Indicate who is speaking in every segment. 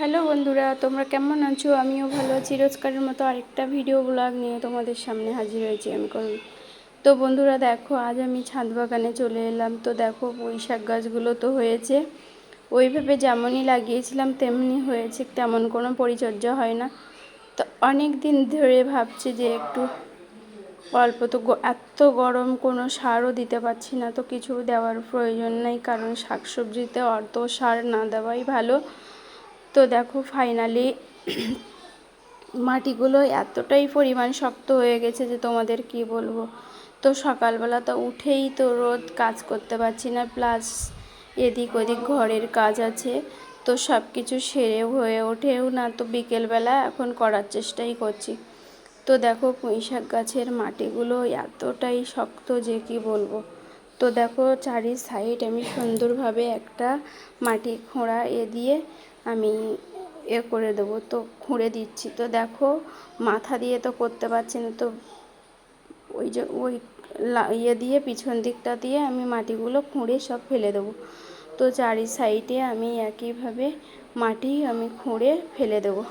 Speaker 1: Hello বন্ধুরা, তোমরা কেমন আছো? আমিও ভালো আছি। রোজকারের মতো আরেকটা ভিডিও ব্লগ নিয়ে তোমাদের সামনে হাজির হয়েছি আমি করুন। তো বন্ধুরা দেখো, আজ আমি ছাদ বাগানে চলে এলাম। তো দেখো, পুঁইশাক গাছগুলো তো হয়েছে ওইভাবে যেমনই লাগিয়েছিলাম তেমনি হয়েছে, তেমন কোনো পরিচর্যা হয় না। তো অনেক দিন ধরে ভাবছি যে একটু অল্প তো এত গরম, কোনো সারও দিতে পারছি না। তো কিছু দেওয়ার প্রয়োজন নেই, কারণ শাকসবজিতে অত সার না দেওয়াই ভালো। তো দেখো ফাইনালি মাটিগুলো এতটাই পরিমাণ শক্ত হয়ে গেছে যে তোমাদের কি বলবো। তো সকালবেলা তো উঠেই তো রোদ কাজ করতে পারছি না, প্লাস এদিক ওদিক ঘরের কাজ আছে, তো সব কিছু সেরে হয়ে ওঠেও না। তো বিকেলবেলা এখন করার চেষ্টাই করছি। তো দেখো পুঁইশাক গাছের মাটিগুলো এতটাই শক্ত যে কি বলবো। তো দেখো চারি সাইড আমি সুন্দরভাবে একটা মাটি খোঁড়া দিয়ে আমি করে দেবো। তো খুঁড়ে দিচ্ছি। তো দেখো মাথা দিয়ে তো করতে পারছি না, তো ওই যে ওই দিয়ে পিছন দিকটা দিয়ে আমি মাটিগুলো খুঁড়ে সব ফেলে দেবো। তো চারি সাইডে আমি একইভাবে মাটি আমি খুঁড়ে ফেলে দেবো,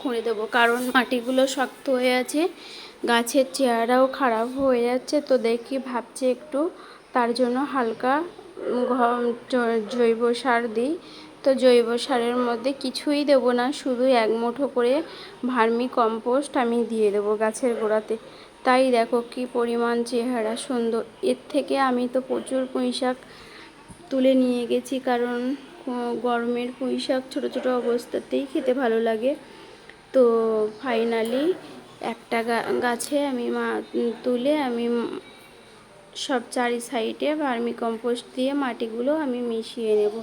Speaker 1: খুঁড়ে দেবো, কারণ মাটিগুলো শক্ত হয়ে আছে, গাছের চেহারাও খারাপ হয়ে যাচ্ছে। তো দেখি ভাবছি একটু তার জন্য হালকা জৈব সার দিই। তো জৈব সারের মধ্যে কিছুই দেবো না, শুধু এক মুঠো করে ভার্মি কম্পোস্ট আমি দিয়ে দেবো গাছের গোড়াতে। তাই দেখো কি পরিমাণ চেহারা সুন্দর। এর থেকে আমি তো প্রচুর পুঁইশাক তুলে নিয়ে গেছি, কারণ গরমের পুঁইশাক ছোটো ছোটো অবস্থাতেই খেতে ভালো লাগে। তো ফাইনালি একটা গাছে আমি তুলে আমি সব চারি সাইডে ভার্মি কম্পোস্ট দিয়ে মাটিগুলো আমি মিশিয়ে নেব,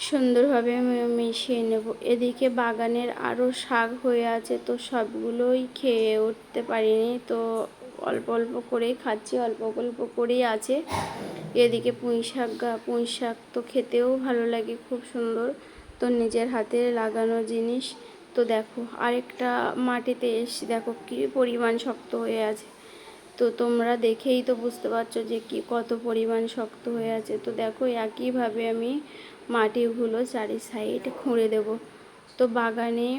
Speaker 1: সুন্দরভাবে মিশিয়ে নেব। এদিকে বাগানের আরও শাক হয়ে আছে, তো সবগুলোই খেয়ে উঠতে পারিনি, তো অল্প অল্প করেই খাচ্ছি, অল্প অল্প করেই আছে। এদিকে পুঁইশাক তো খেতেও ভালো লাগে, খুব সুন্দর। তো নিজের হাতে লাগানো জিনিস। তো দেখো আরেকটা মাটিতে এসে দেখো কী পরিমাণ শক্ত হয়ে আছে। তো তোমরা দেখেই তো বুঝতে পারছো যে কি কত পরিমাণ শক্ত হয়ে আছে। তো দেখো একইভাবে আমি মাটিগুলো চারি সাইড খুঁড়ে দেব। তো বাগানে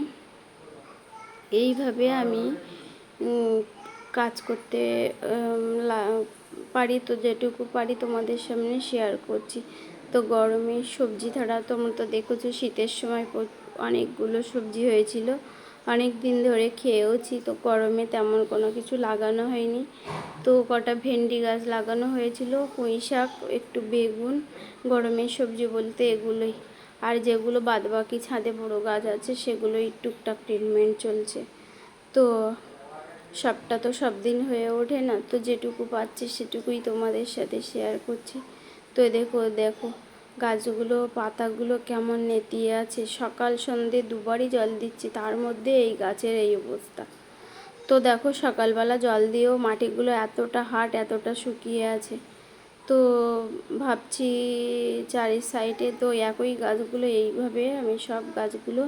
Speaker 1: এইভাবে আমি কাজ করতে পারি। তো যেটুকু পারি তোমাদের সামনে শেয়ার করছি। তো গরমে সবজি ছাড়া তোমরা তো দেখেছো শীতের সময় অনেকগুলো সবজি হয়েছিল, অনেক দিন ধরে খেয়েওছি। তো গরমে তেমন কোনো কিছু লাগানো হয়নি। তো কটা ভেন্ডি গাছ লাগানো হয়েছিল, পুঁই শাক, একটু বেগুন, গরমের সবজি বলতে এগুলোই। আর যেগুলো বাদবাকি ছাদে বড়ো গাছ আছে সেগুলোই টুকটাক ট্রিটমেন্ট চলছে। তো সবটা তো সব দিন হয়ে ওঠে না, তো যেটুকু পাচ্ছি সেটুকুই তোমাদের সাথে শেয়ার করছি। তো দেখো দেখো গাছগুলো পাতাগুলো কেমন নেতিয়ে আছে, সকাল সন্ধে দুবারই জল দিচ্ছি, তার মধ্যে এই গাছের এই অবস্থা। তো দেখো সকালবেলা জল দিয়েও মাটিগুলো এতটা হার্ড, এতটা শুকিয়ে আছে। তো ভাবছি চারি সাইডে তো একই গাছগুলো এইভাবে আমি সব গাছগুলো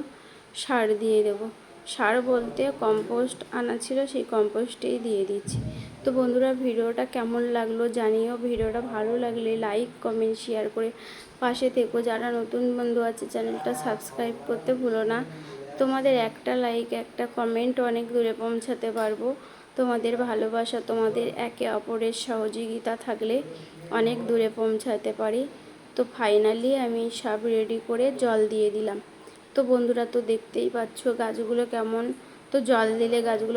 Speaker 1: সার দিয়ে দেবো। সার বলতে কম্পোস্ট আনা ছিল, সেই কম্পোস্টেই দিয়ে দিচ্ছি। তো বন্ধুরা ভিডিওটা কেমন লাগলো জানিও। ভিডিওটা ভালো লাগলে লাইক কমেন্ট শেয়ার করে পাশে থেকো। যারা নতুন বন্ধু আছে চ্যানেলটা সাবস্ক্রাইব করতে ভুলো না। তোমাদের একটা লাইক একটা কমেন্ট অনেক দূরে পৌঁছাতে পারবো। তোমাদের ভালোবাসা, তোমাদের একে অপরের সহযোগিতা থাকলে অনেক দূরে পৌঁছাতে পারি। তো ফাইনালি আমি সব রেডি করে জল দিয়ে দিলাম। তো বন্ধুরা তো দেখতেই পাচ্ছ গাছগুলো কেমন, তো জল দিলে গাছগুলো